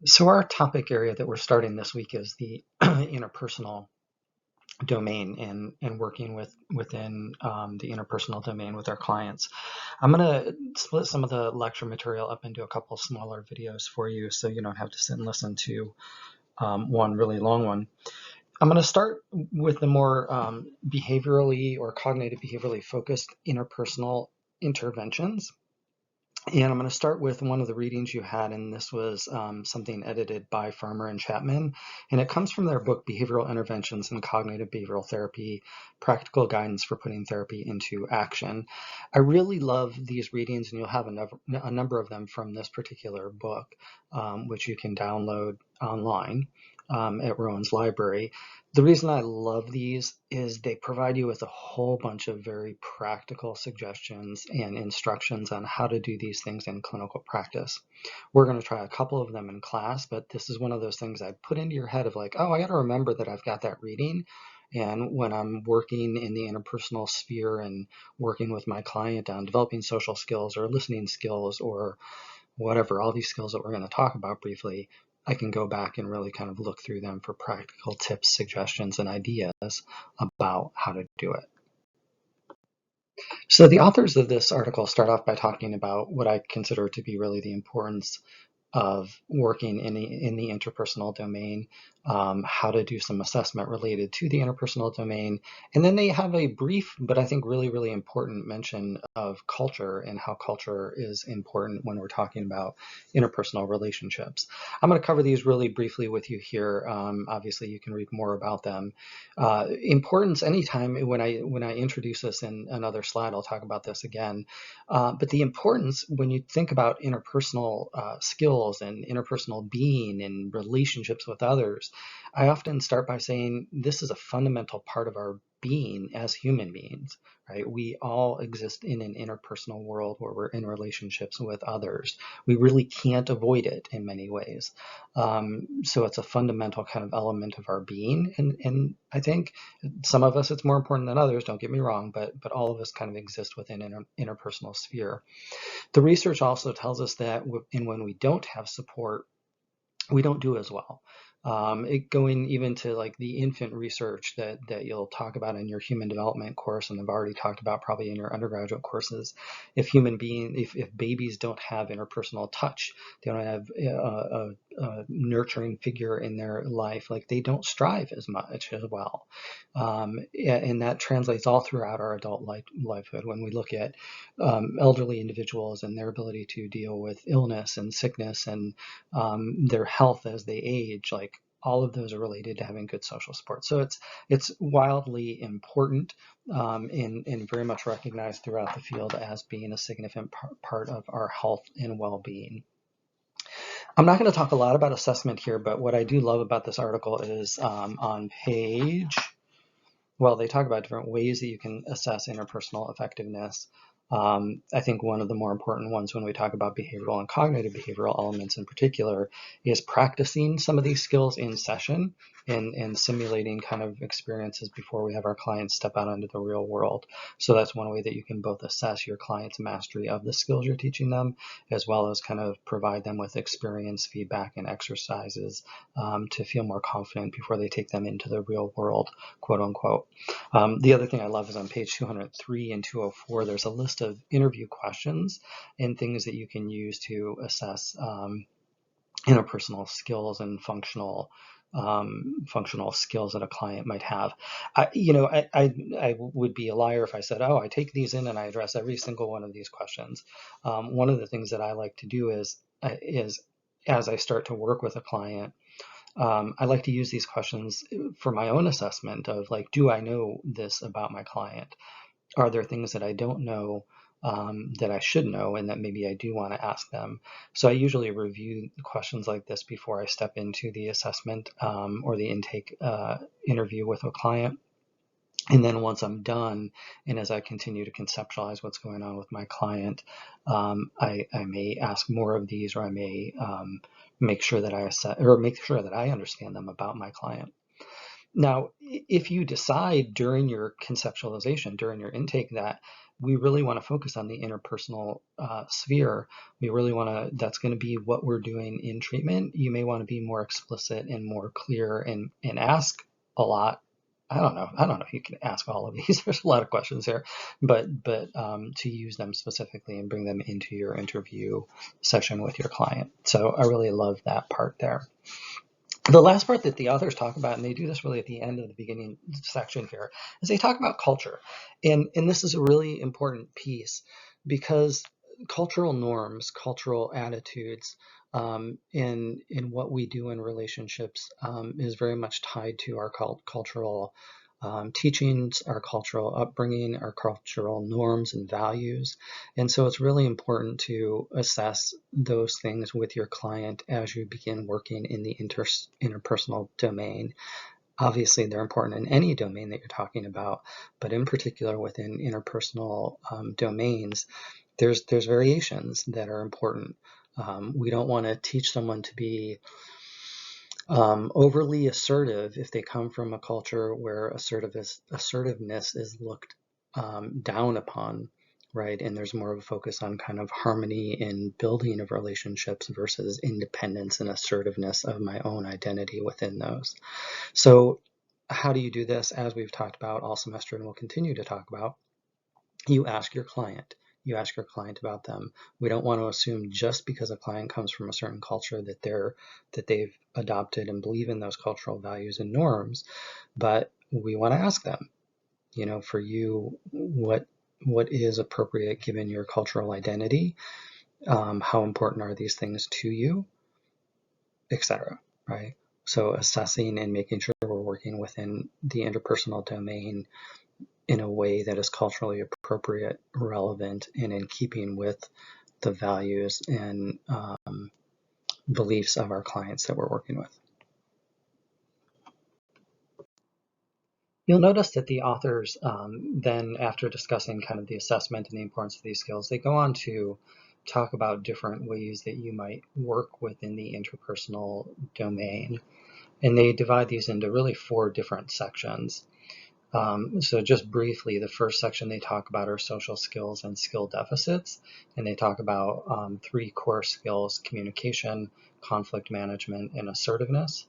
So our topic area that we're starting this week is the interpersonal domain and working within the interpersonal domain with our clients. I'm going to split some of the lecture material up into a couple smaller videos for you so you don't have to sit and listen to one really long one. I'm going to start with the more behaviorally or cognitive behaviorally focused interpersonal interventions. And I'm going to start with one of the readings you had, and this was something edited by Farmer and Chapman, and it comes from their book, Behavioral Interventions in Cognitive Behavioral Therapy, Practical Guidance for Putting Therapy into Action. I really love these readings, and you'll have a number of them from this particular book, which you can download online at Rowan's Library. The reason I love these is they provide you with a whole bunch of very practical suggestions and instructions on how to do these things in clinical practice. We're going to try a couple of them in class, but this is one of those things I put into your head of like, oh, I got to remember that I've got that reading. And when I'm working in the interpersonal sphere and working with my client on developing social skills or listening skills or whatever, all these skills that we're going to talk about briefly, I can go back and really kind of look through them for practical tips, suggestions, and ideas about how to do it. So the authors of this article start off by talking about what I consider to be really the importance of working in the interpersonal domain, how to do some assessment related to the interpersonal domain. And then they have a brief, but I think really, really important mention of culture and how culture is important when we're talking about interpersonal relationships. I'm going to cover these really briefly with you here. Obviously, you can read more about them. Importance anytime when I introduce this in another slide, I'll talk about this again. But the importance when you think about interpersonal skills and interpersonal being and relationships with others, I often start by saying this is a fundamental part of our being as human beings, right? We all exist in an interpersonal world where we're in relationships with others. We really can't avoid it in many ways. So it's a fundamental kind of element of our being. And I think some of us it's more important than others, don't get me wrong, but all of us kind of exist within an interpersonal sphere. The research also tells us that when we don't have support, we don't do as well. Going even to like the infant research that you'll talk about in your human development course, and I've already talked about probably in your undergraduate courses. If babies don't have interpersonal touch, they don't have a nurturing figure in their life, like they don't strive as much as well. And that translates all throughout our adult lifehood. When we look at elderly individuals and their ability to deal with illness and sickness and their health as they age, like all of those are related to having good social support. So it's wildly important and very much recognized throughout the field as being a significant part of our health and well-being. I'm not going to talk a lot about assessment here, but what I do love about this article is on page, well, they talk about different ways that you can assess interpersonal effectiveness. I think one of the more important ones when we talk about behavioral and cognitive behavioral elements in particular is practicing some of these skills in session and simulating kind of experiences before we have our clients step out into the real world. So that's one way that you can both assess your client's mastery of the skills you're teaching them, as well as kind of provide them with experience, feedback, and exercises to feel more confident before they take them into the real world, quote unquote. The other thing I love is on page 203 and 204, there's a list of interview questions and things that you can use to assess interpersonal skills and functional skills that a client might have. I would be a liar if I said, oh, I take these in and I address every single one of these questions. One of the things that I like to do is as I start to work with a client, I like to use these questions for my own assessment of like, do I know this about my client? Are there things that I don't know that I should know and that maybe I do want to ask them? So I usually review questions like this before I step into the assessment or the intake interview with a client. And then once I'm done, and as I continue to conceptualize what's going on with my client, I may ask more of these, or I may make sure that I understand them about my client. Now, if you decide during your conceptualization, during your intake, that we really want to focus on the interpersonal sphere. We really want to, that's going to be what we're doing in treatment. You may want to be more explicit and more clear and ask a lot. I don't know if you can ask all of these. There's a lot of questions here, but to use them specifically and bring them into your interview session with your client. So I really love that part there. The last part that the authors talk about, and they do this really at the end of the beginning section here, is they talk about culture. And this is a really important piece because cultural norms, cultural attitudes, in what we do in relationships is very much tied to our cultural teachings, our cultural upbringing, our cultural norms and values. And so it's really important to assess those things with your client as you begin working in the interpersonal domain. Obviously, they're important in any domain that you're talking about, but in particular within interpersonal domains, there's variations that are important. We don't want to teach someone to be overly assertive if they come from a culture where assertiveness is looked down upon, right? And there's more of a focus on kind of harmony and building of relationships versus independence and assertiveness of my own identity within those. So how do you do this? As we've talked about all semester and we'll continue to talk about, you ask your client. You ask your client about them. We don't want to assume just because a client comes from a certain culture that they've adopted and believe in those cultural values and norms, but we want to ask them, for you, what is appropriate given your cultural identity? How important are these things to you, etc. Right? So assessing and making sure we're working within the interpersonal domain in a way that is culturally appropriate, relevant, and in keeping with the values and beliefs of our clients that we're working with. You'll notice that the authors then, after discussing kind of the assessment and the importance of these skills, they go on to talk about different ways that you might work within the interpersonal domain. And they divide these into really 4 different sections. So just briefly, the first section they talk about are social skills and skill deficits, and they talk about 3 core skills: communication, conflict management, and assertiveness.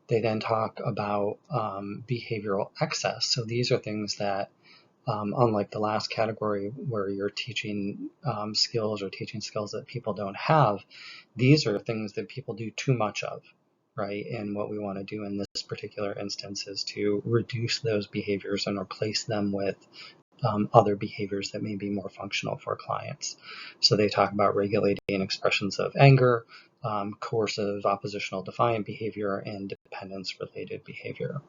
They then talk about behavioral excess. So these are things that, unlike the last category where you're teaching skills or teaching skills that people don't have, these are things that people do too much of. Right? And what we want to do in this particular instance is to reduce those behaviors and replace them with other behaviors that may be more functional for clients. So they talk about regulating expressions of anger, coercive, oppositional, defiant behavior, and dependence-related behavior.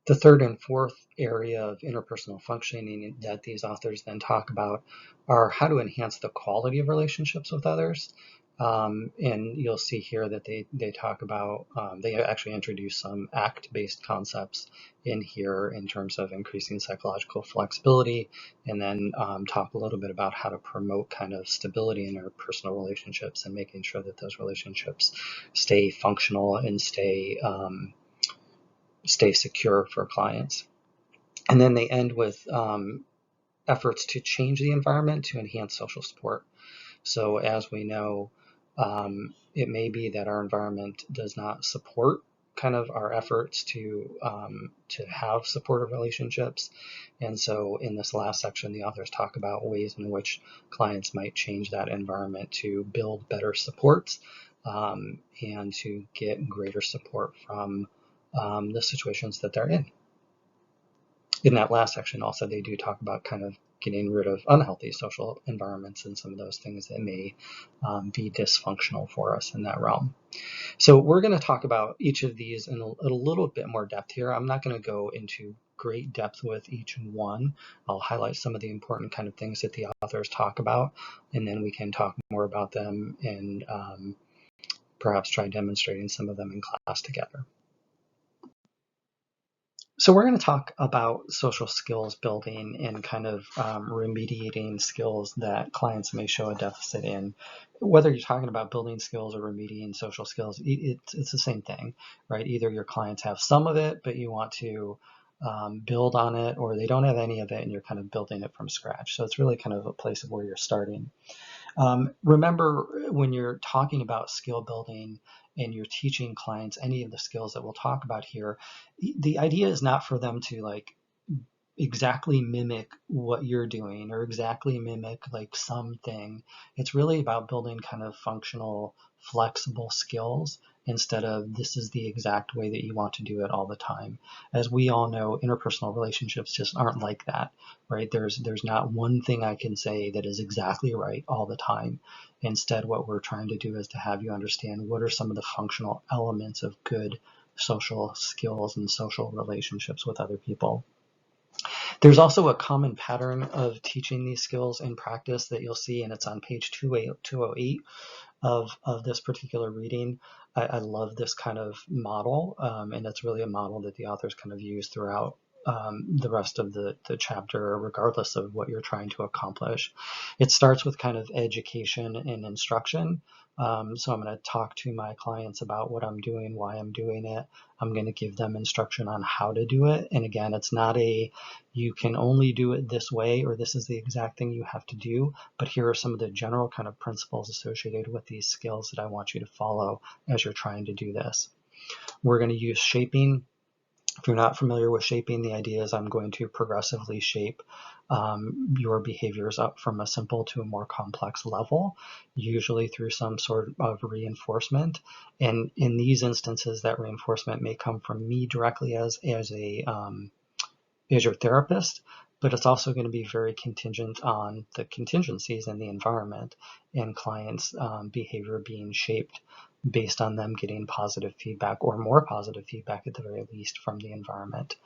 The third and fourth area of interpersonal functioning that these authors then talk about are how to enhance the quality of relationships with others. And you'll see here that they talk about, they actually introduce some ACT-based concepts in here in terms of increasing psychological flexibility, and then talk a little bit about how to promote kind of stability in our personal relationships and making sure that those relationships stay functional and stay secure for clients. And then they end with efforts to change the environment to enhance social support. So as we know, it may be that our environment does not support kind of our efforts to have supportive relationships. And so in this last section, the authors talk about ways in which clients might change that environment to build better supports and to get greater support from the situations that they're in. In that last section also, they do talk about kind of getting rid of unhealthy social environments and some of those things that may be dysfunctional for us in that realm. So we're going to talk about each of these in a little bit more depth here. I'm not going to go into great depth with each one. I'll highlight some of the important kind of things that the authors talk about, and then we can talk more about them and perhaps try demonstrating some of them in class together. So we're going to talk about social skills building and kind of remediating skills that clients may show a deficit in. Whether you're talking about building skills or remediating social skills, it's the same thing, right? Either your clients have some of it, but you want to build on it, or they don't have any of it and you're kind of building it from scratch. So it's really kind of a place of where you're starting. Remember, when you're talking about skill building and you're teaching clients any of the skills that we'll talk about here, the idea is not for them to like exactly mimic what you're doing or exactly mimic like something. It's really about building kind of functional, flexible skills instead of this is the exact way that you want to do it all the time. As we all know, interpersonal relationships just aren't like that, right? There's not one thing I can say that is exactly right all the time. Instead, what we're trying to do is to have you understand what are some of the functional elements of good social skills and social relationships with other people. There's also a common pattern of teaching these skills in practice that you'll see, and it's on page 208 of this particular reading. I love this kind of model, and it's really a model that the authors kind of use throughout the rest of the chapter, regardless of what you're trying to accomplish. It starts with kind of education and instruction. So I'm going to talk to my clients about what I'm doing, why I'm doing it. I'm going to give them instruction on how to do it. And again, it's not a you can only do it this way or this is the exact thing you have to do, but here are some of the general kind of principles associated with these skills that I want you to follow as you're trying to do this. We're going to use shaping. If you're not familiar with shaping, the idea is I'm going to progressively shape your behaviors up from a simple to a more complex level, usually through some sort of reinforcement. And in these instances, that reinforcement may come from me directly as your therapist, but it's also going to be very contingent on the contingencies in the environment and clients' behavior being shaped based on them getting positive feedback or more positive feedback at the very least from the environment.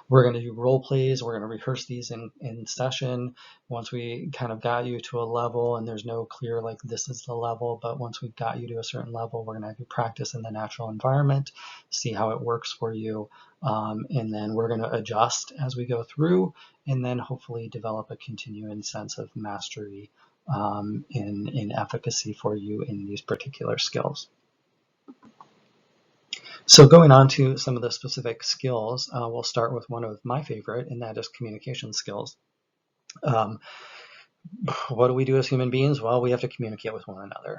We're going to do role plays. We're going to rehearse these in session. Once we kind of got you to a level, and there's no clear like this is the level, but once we've got you to a certain level, we're going to have you practice in the natural environment, see how it works for you, and then we're going to adjust as we go through, and then hopefully develop a continuing sense of mastery in efficacy for you in these particular skills. So going on to some of the specific skills, we'll start with one of my favorite, and that is communication skills. What do we do as human beings? Well, we have to communicate with one another.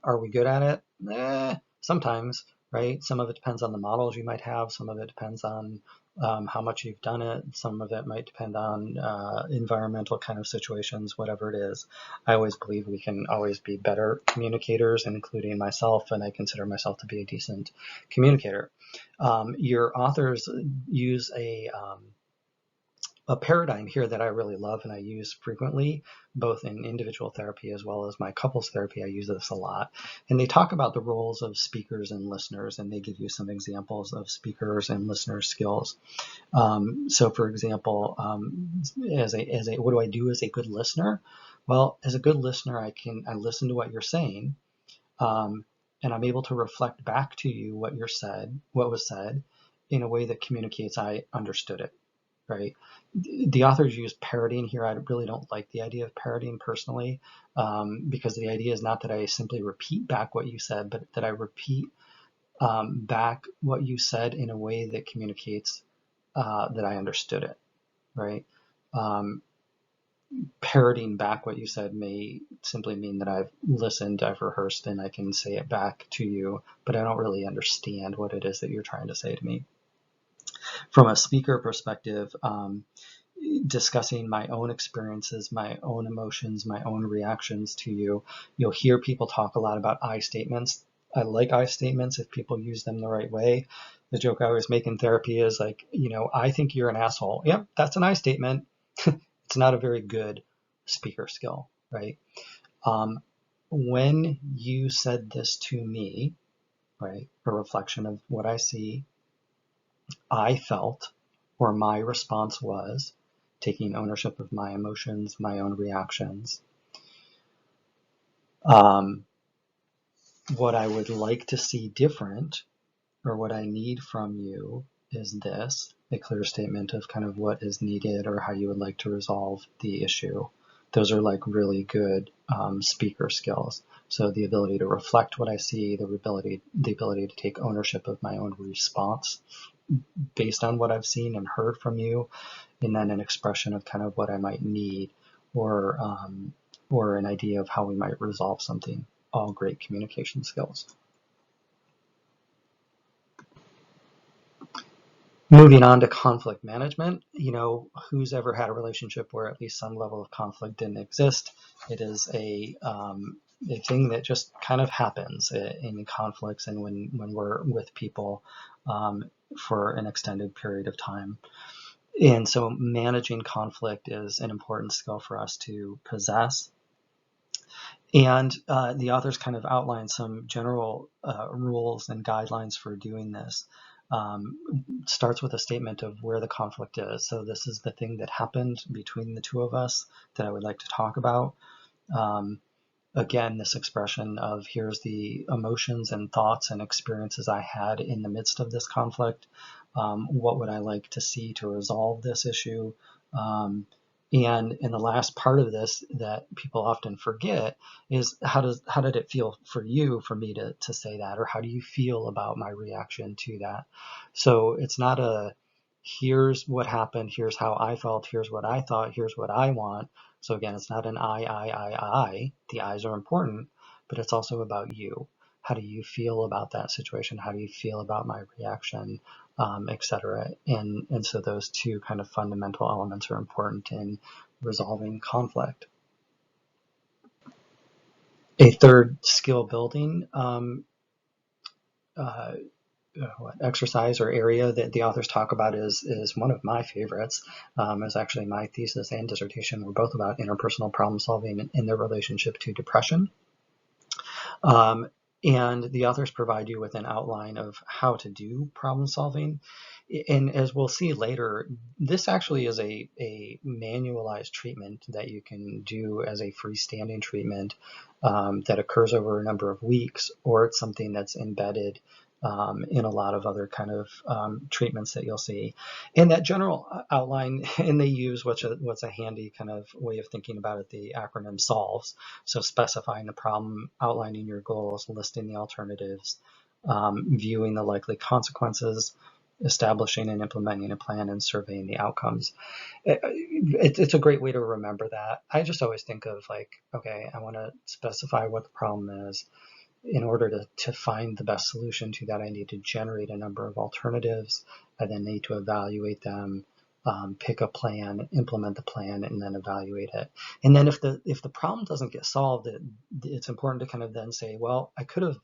Are we good at it? Sometimes, right? Some of it depends on the models you might have. Some of it depends on how much you've done it. Some of it might depend on environmental kind of situations, whatever it is. I always believe we can always be better communicators, including myself, and I consider myself to be a decent communicator. Your authors use a paradigm here that I really love and I use frequently, both in individual therapy as well as my couples therapy. I use this a lot. And they talk about the roles of speakers and listeners, and they give you some examples of speakers and listener skills. So for example, what do I do as a good listener? Well, as a good listener, I listen to what you're saying, and I'm able to reflect back to you what was said in a way that communicates I understood it. Right. The authors use parroting here. I really don't like the idea of parroting personally, because the idea is not that I simply repeat back what you said, but that I repeat back what you said in a way that communicates that I understood it. Right. Parroting back what you said may simply mean that I've listened, I've rehearsed, and I can say it back to you, but I don't really understand what it is that you're trying to say to me. From a speaker perspective, discussing my own experiences, my own emotions, my own reactions to you. You'll hear people talk a lot about I statements. I like I statements if people use them the right way. The joke I always make in therapy is like, I think you're an asshole. Yep, that's an I statement. It's not a very good speaker skill, right? When you said this to me, right, a reflection of what I see, I felt, or my response was, taking ownership of my emotions, my own reactions. What I would like to see different, or what I need from you, is this, a clear statement of kind of what is needed or how you would like to resolve the issue. Those are like really good speaker skills. So the ability to reflect what I see, the ability to take ownership of my own response, based on what I've seen and heard from you, and then an expression of kind of what I might need, or or an idea of how we might resolve something. All great communication skills. Moving on to conflict management, who's ever had a relationship where at least some level of conflict didn't exist? It is a thing that just kind of happens in conflicts and when we're with people for an extended period of time. And so managing conflict is an important skill for us to possess. And the authors kind of outline some general rules and guidelines for doing this. Starts with a statement of where the conflict is. So this is the thing that happened between the two of us that I would like to talk about. Again, this expression of here's the emotions and thoughts and experiences I had in the midst of this conflict. What would I like to see to resolve this issue? And in the last part of this that people often forget is how did it feel for you for me to say that, or how do you feel about my reaction to that? So it's not a here's what happened, here's how I felt, here's what I thought, here's what I want. So again, it's not an I. The I's are important, but it's also about you. How do you feel about that situation? How do you feel about my reaction, etc. And so those two kind of fundamental elements are important in resolving conflict. A third skill building exercise or area that the authors talk about is one of my favorites. Is actually my thesis and dissertation were both about interpersonal problem solving in their relationship to depression. And the authors provide you with an outline of how to do problem solving. And as we'll see later, this actually is a manualized treatment that you can do as a freestanding treatment that occurs over a number of weeks, or it's something that's embedded in a lot of other kind of treatments that you'll see. In that general outline, and they use what's a handy kind of way of thinking about it, the acronym SOLVES. So specifying the problem, outlining your goals, listing the alternatives, viewing the likely consequences, establishing and implementing a plan, and surveying the outcomes. It's a great way to remember that. I just always think of like, okay, I want to specify what the problem is. In order to find the best solution to that, I need to generate a number of alternatives. I then need to evaluate them, pick a plan, implement the plan, and then evaluate it. And then if the problem doesn't get solved, it's important to kind of then say, well, I could have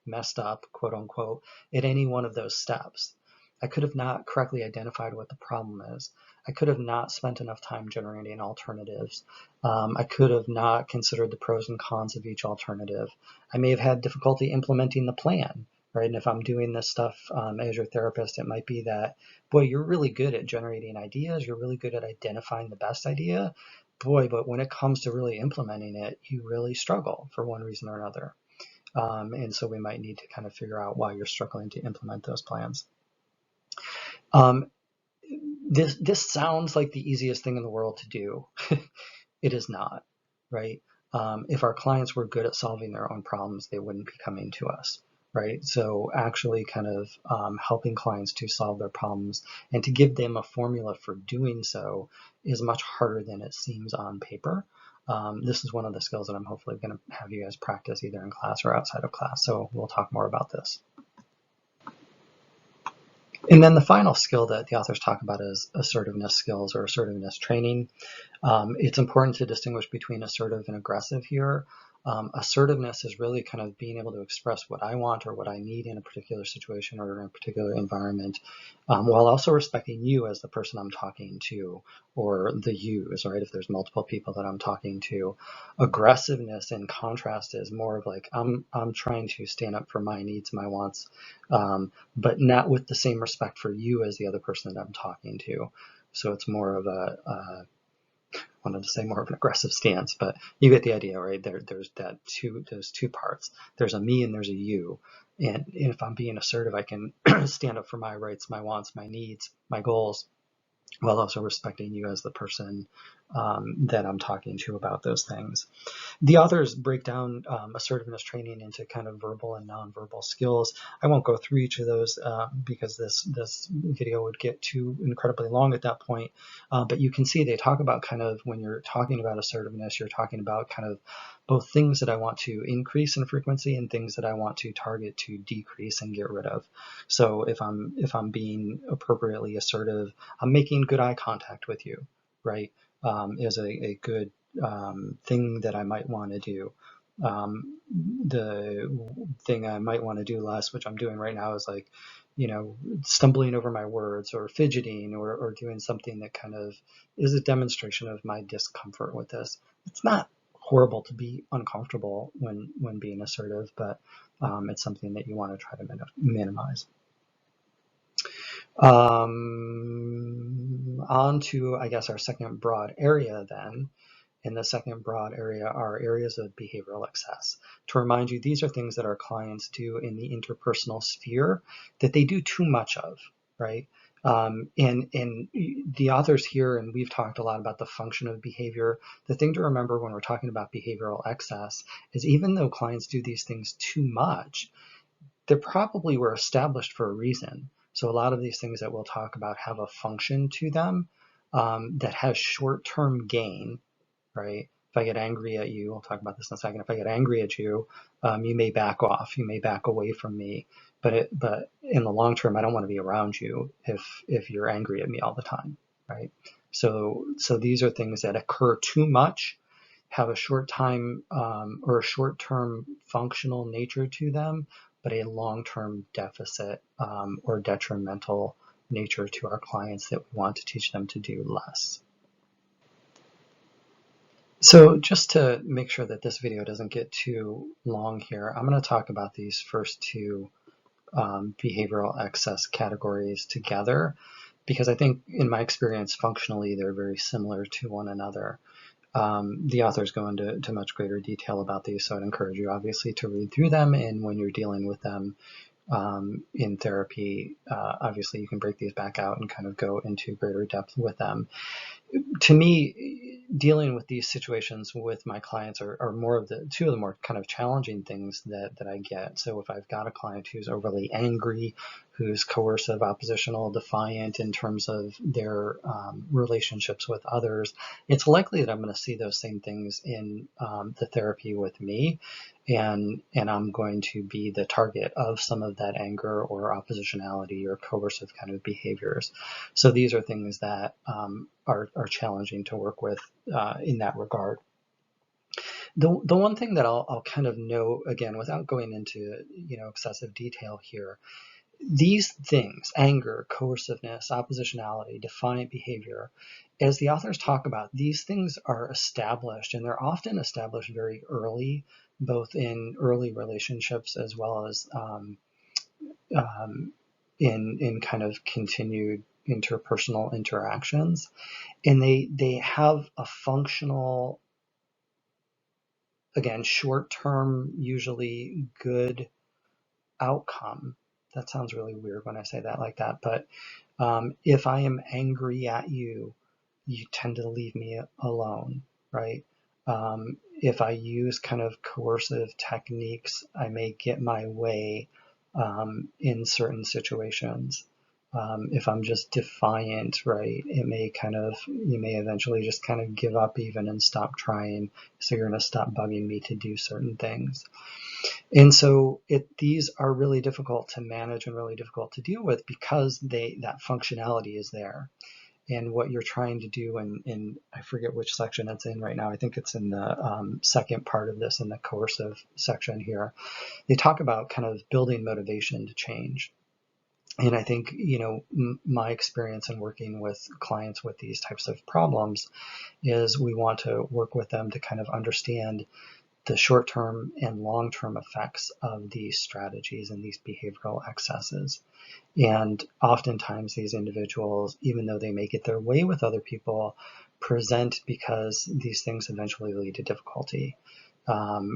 messed up, quote unquote, at any one of those steps. I could have not correctly identified what the problem is. I could have not spent enough time generating alternatives. I could have not considered the pros and cons of each alternative. I may have had difficulty implementing the plan, right? And if I'm doing this stuff as your therapist, it might be that, boy, you're really good at generating ideas. You're really good at identifying the best idea. Boy, but when it comes to really implementing it, you really struggle for one reason or another. And so we might need to kind of figure out why you're struggling to implement those plans. This sounds like the easiest thing in the world to do. It is not, right? If our clients were good at solving their own problems, they wouldn't be coming to us, right? So actually kind of helping clients to solve their problems and to give them a formula for doing so is much harder than it seems on paper. This is one of the skills that I'm hopefully going to have you guys practice either in class or outside of class. So we'll talk more about this. And then the final skill that the authors talk about is assertiveness skills or assertiveness training. It's important to distinguish between assertive and aggressive here. Assertiveness is really kind of being able to express what I want or what I need in a particular situation or in a particular environment, while also respecting you as the person I'm talking to, or the yous, right? If there's multiple people that I'm talking to. Aggressiveness, in contrast, is more of like I'm trying to stand up for my needs, my wants, but not with the same respect for you as the other person that I'm talking to. So it's more of wanted to say more of an aggressive stance, but you get the idea, right? There's those two parts. There's a me and there's a you. And if I'm being assertive, I can stand up for my rights, my wants, my needs, my goals, while also respecting you as the person that I'm talking to about those things. The authors break down assertiveness training into kind of verbal and nonverbal skills. I won't go through each of those because this video would get too incredibly long at that point. But you can see they talk about kind of when you're talking about assertiveness, you're talking about kind of both things that I want to increase in frequency and things that I want to target to decrease and get rid of. So if I'm being appropriately assertive, I'm making good eye contact with you, right? Is a good thing that I might want to do. The thing I might want to do less, which I'm doing right now, is like, stumbling over my words or fidgeting or doing something that kind of is a demonstration of my discomfort with this. It's not horrible to be uncomfortable when being assertive, but it's something that you want to try to minimize. On to, I guess, our second broad area then. In the second broad area are areas of behavioral excess. To remind you, these are things that our clients do in the interpersonal sphere that they do too much of, right? And the authors here, and we've talked a lot about the function of behavior. The thing to remember when we're talking about behavioral excess is even though clients do these things too much, they probably were established for a reason. So a lot of these things that we'll talk about have a function to them that has short-term gain, right? If I get angry at you, we'll talk about this in a second. If I get angry at you, you may back off, you may back away from me, but in the long term, I don't want to be around you if you're angry at me all the time, right? So these are things that occur too much, have a short time or a short-term functional nature to them, but a long-term deficit or detrimental nature to our clients that we want to teach them to do less. So just to make sure that this video doesn't get too long here, I'm going to talk about these first two behavioral excess categories together, because I think in my experience, functionally, they're very similar to one another. The authors go into much greater detail about these, so I'd encourage you obviously to read through them, and when you're dealing with them in therapy, obviously you can break these back out and kind of go into greater depth with them. To me, dealing with these situations with my clients are more of the two of the more kind of challenging things that I get. So if I've got a client who's overly angry, who's coercive, oppositional, defiant in terms of their relationships with others, it's likely that I'm going to see those same things in the therapy with me. And I'm going to be the target of some of that anger or oppositionality or coercive kind of behaviors. So these are things that are challenging to work with in that regard. The one thing that I'll kind of note, again, without going into excessive detail here, these things, anger, coerciveness, oppositionality, defiant behavior, as the authors talk about, these things are established, and they're often established very early, both in early relationships as well as in kind of continued interpersonal interactions. And they have a functional, again, short-term, usually good outcome. That sounds really weird when I say that like that, but if I am angry at you, you tend to leave me alone, right? If I use kind of coercive techniques, I may get my way in certain situations. If I'm just defiant, right, you may eventually just kind of give up even and stop trying. So you're going to stop bugging me to do certain things. And so these are really difficult to manage and really difficult to deal with because that functionality is there. And what you're trying to do, in I forget which section it's in right now, I think it's in the second part of this, in the coercive section here, they talk about kind of building motivation to change. And I think, my experience in working with clients with these types of problems is we want to work with them to kind of understand the short-term and long-term effects of these strategies and these behavioral excesses. And oftentimes these individuals, even though they may get their way with other people, present because these things eventually lead to difficulty.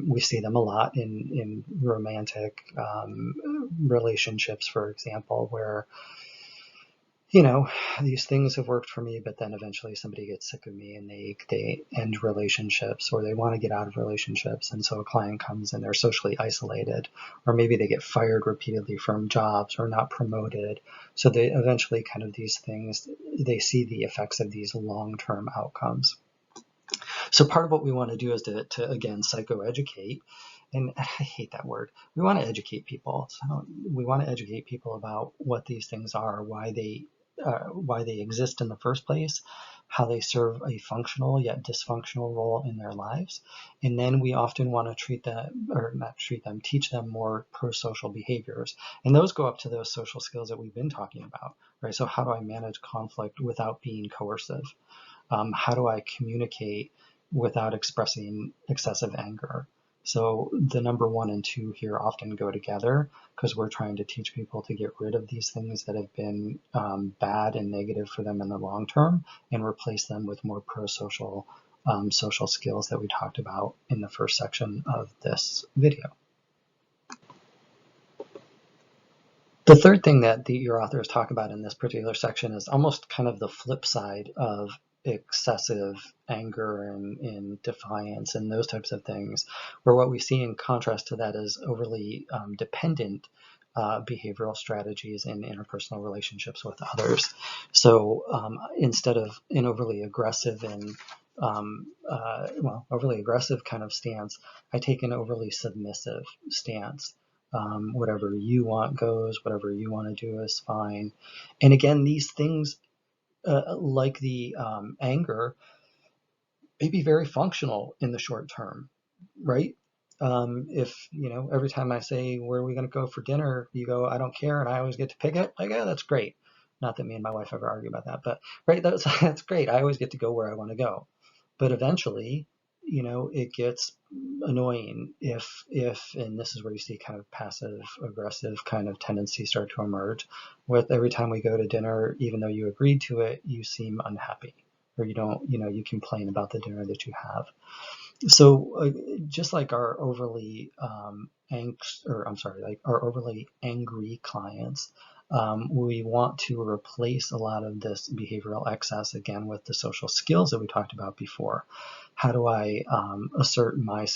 We see them a lot in romantic relationships, for example, where these things have worked for me, but then eventually somebody gets sick of me and they end relationships, or they want to get out of relationships. And so a client comes and they're socially isolated, or maybe they get fired repeatedly from jobs or not promoted. So they eventually kind of these things, they see the effects of these long-term outcomes. So part of what we want to do is to again, psychoeducate. And I hate that word. We want to educate people. So we want to educate people about what these things are, why they exist in the first place, how they serve a functional yet dysfunctional role in their lives. And then we often want to teach them more pro-social behaviors. And those go up to those social skills that we've been talking about, right? So how do I manage conflict without being coercive? How do I communicate without expressing excessive anger? So the number 1 and 2 here often go together, because we're trying to teach people to get rid of these things that have been bad and negative for them in the long term, and replace them with more pro-social social skills that we talked about in the first section of this video. The third thing that your authors talk about in this particular section is almost kind of the flip side of excessive anger and defiance and those types of things, where what we see in contrast to that is overly dependent behavioral strategies in interpersonal relationships with others. So instead of an overly aggressive and overly aggressive kind of stance, I take an overly submissive stance. Whatever you want goes, whatever you want to do is fine. And again, these things, like the anger, may be very functional in the short term, right? If, every time I say, where are we going to go for dinner? You go, I don't care, and I always get to pick it. Like, yeah, that's great. Not that me and my wife ever argue about that, but right, that's great. I always get to go where I want to go. But eventually, it gets annoying if, and this is where you see kind of passive aggressive kind of tendencies start to emerge, with every time we go to dinner, even though you agreed to it, you seem unhappy, or you don't, you complain about the dinner that you have. So just like our overly our overly angry clients, we want to replace a lot of this behavioral excess again with the social skills that we talked about before. How do I assert my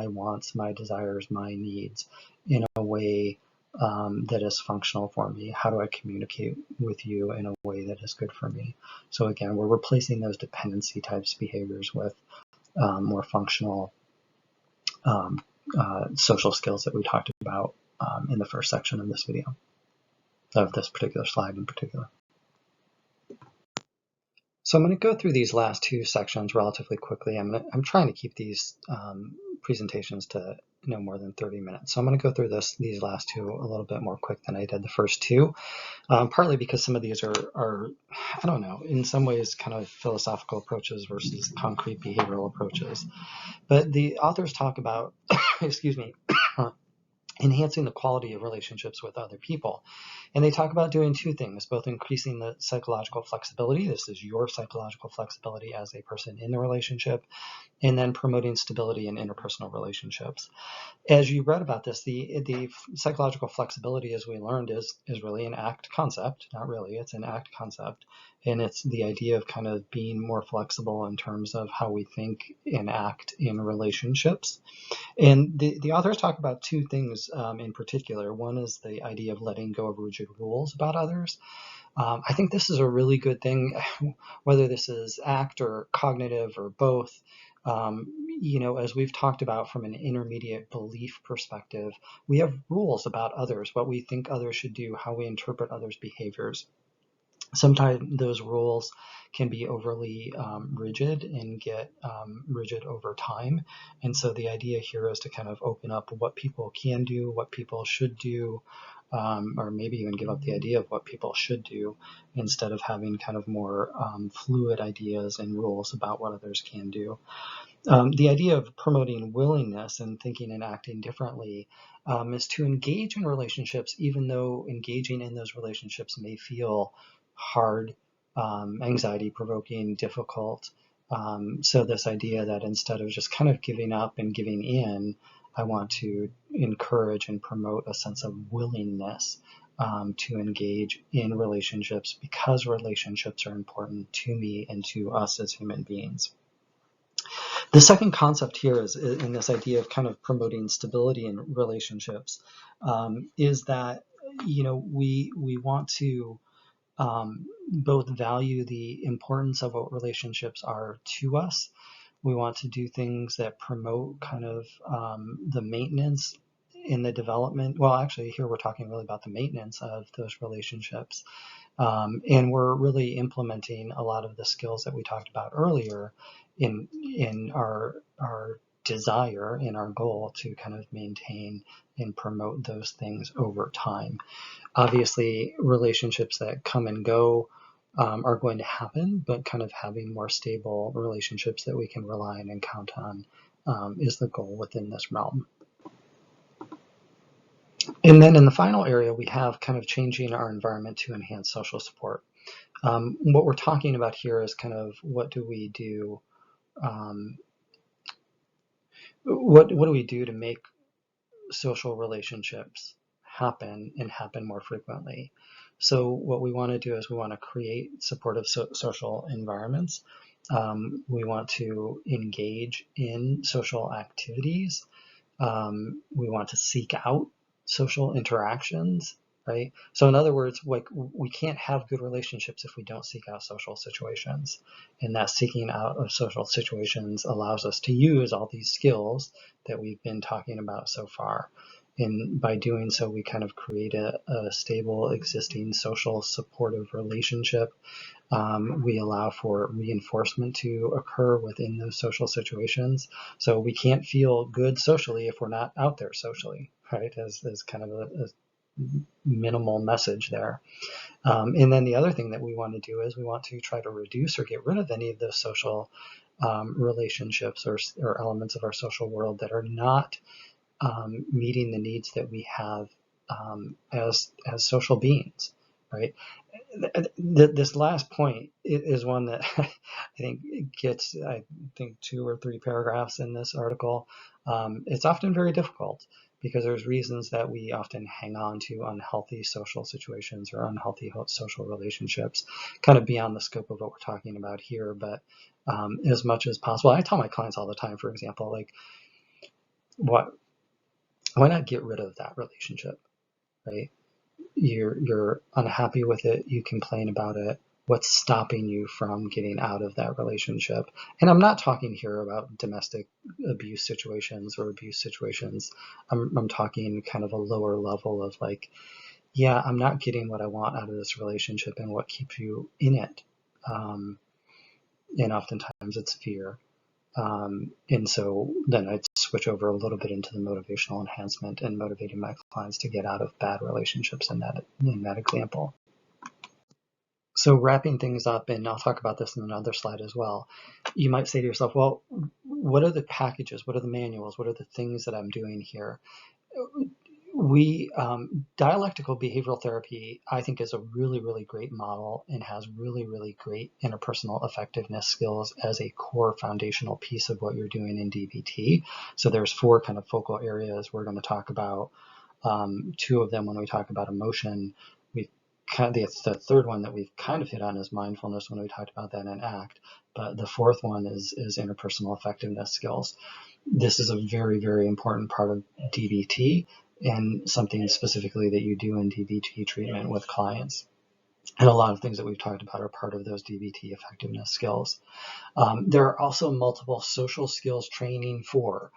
wants, my desires, my needs in a way that is functional for me? How do I communicate with you in a way that is good for me? So again, we're replacing those dependency types behaviors with more functional social skills that we talked about in the first section of this video, of this particular slide in particular. So I'm going to go through these last 2 sections relatively quickly. I'm trying to keep these presentations to no more than 30 minutes. So I'm going to go through these last 2 a little bit more quick than I did the first 2, partly because some of these are, I don't know, in some ways kind of philosophical approaches versus concrete behavioral approaches. But the authors talk about, excuse me, enhancing the quality of relationships with other people. And they talk about doing 2 things, both increasing the psychological flexibility, this is your psychological flexibility as a person in the relationship, and then promoting stability in interpersonal relationships. As you read about this, the psychological flexibility, as we learned, is really an ACT concept. Not really, it's an ACT concept. And it's the idea of kind of being more flexible in terms of how we think and act in relationships. And the authors talk about 2 things in particular. One is the idea of letting go of rigid rules about others. I think this is a really good thing, whether this is ACT or cognitive or both. As we've talked about from an intermediate belief perspective, we have rules about others, what we think others should do, how we interpret others' behaviors. Sometimes those rules can be overly rigid and get rigid over time. And so the idea here is to kind of open up what people can do, what people should do, or maybe even give up the idea of what people should do, instead of having kind of more fluid ideas and rules about what others can do. The idea of promoting willingness and thinking and acting differently is to engage in relationships, even though engaging in those relationships may feel hard, anxiety-provoking, difficult. So this idea that instead of just kind of giving up and giving in, I want to encourage and promote a sense of willingness to engage in relationships because relationships are important to me and to us as human beings. The second concept here is in this idea of kind of promoting stability in relationships, is that we want to both value the importance of what relationships are to us. We want to do things that promote kind of the maintenance in the development. Well, actually, here we're talking really about the maintenance of those relationships. And we're really implementing a lot of the skills that we talked about earlier in our desire, in our goal to kind of maintain and promote those things over time. Obviously, relationships that come and go are going to happen, but kind of having more stable relationships that we can rely on and count on is the goal within this realm. And then in the final area, we have kind of changing our environment to enhance social support. What we're talking about here is kind of what do we do? What do we do to make social relationships happen and happen more frequently? So what we want to do is we want to create supportive social environments. We want to engage in social activities. We want to seek out social interactions, right? So in other words, like we can't have good relationships if we don't seek out social situations. And that seeking out of social situations allows us to use all these skills that we've been talking about so far. And by doing so, we kind of create a stable, existing social supportive relationship. We allow for reinforcement to occur within those social situations. So we can't feel good socially if we're not out there socially, right? As kind of a minimal message there. And then the other thing that we want to do is we want to try to reduce or get rid of any of those social relationships or elements of our social world that are not meeting the needs that we have as social beings, right? This last point is one that I think gets, 2 or 3 paragraphs in this article. It's often very difficult because there's reasons that we often hang on to unhealthy social situations or unhealthy social relationships, kind of beyond the scope of what we're talking about here. But as much as possible, I tell my clients all the time, for example, like, why not get rid of that relationship, right? You're unhappy with it, you complain about it. What's stopping you from getting out of that relationship? And I'm not talking here about domestic abuse situations or abuse situations. I'm talking kind of a lower level of like, yeah, I'm not getting what I want out of this relationship, and what keeps you in it. And oftentimes it's fear. And so then I'd switch over a little bit into the motivational enhancement and motivating my clients to get out of bad relationships in that example. So wrapping things up, and I'll talk about this in another slide as well, you might say to yourself, well, what are the packages? What are the manuals? What are the things that I'm doing here? Dialectical behavioral therapy, I think, is a really, really great model and has really, really great interpersonal effectiveness skills as a core foundational piece of what you're doing in DBT. So there's 4 kind of focal areas we're going to talk about. 2 of them when we talk about emotion. The third one that we've kind of hit on is mindfulness when we talked about that in ACT. But the 4th one is interpersonal effectiveness skills. This is a very, very important part of DBT, and something specifically that you do in DBT treatment with clients. And a lot of things that we've talked about are part of those DBT effectiveness skills. There are also multiple social skills training for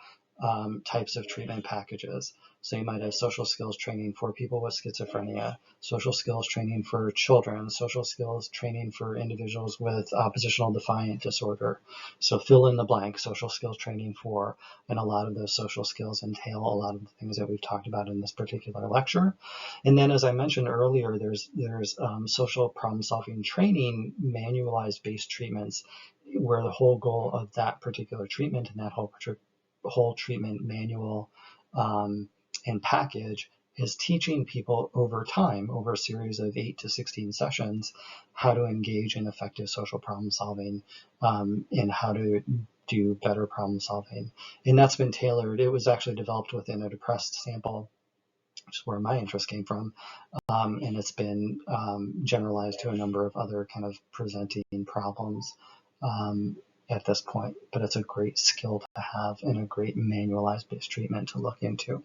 types of treatment packages. So you might have social skills training for people with schizophrenia, social skills training for children, social skills training for individuals with oppositional defiant disorder. So fill in the blank, social skills training for, and a lot of those social skills entail a lot of the things that we've talked about in this particular lecture. And then, as I mentioned earlier, there's social problem solving training, manualized based treatments, where the whole goal of that particular treatment and that whole treatment manual and package is teaching people over time, over a series of 8 to 16 sessions, how to engage in effective social problem solving and how to do better problem solving. And that's been tailored. It was actually developed within a depressed sample which is where my interest came from. And it's been generalized to a number of other kind of presenting problems at this point. But it's a great skill to have and a great manualized based treatment to look into.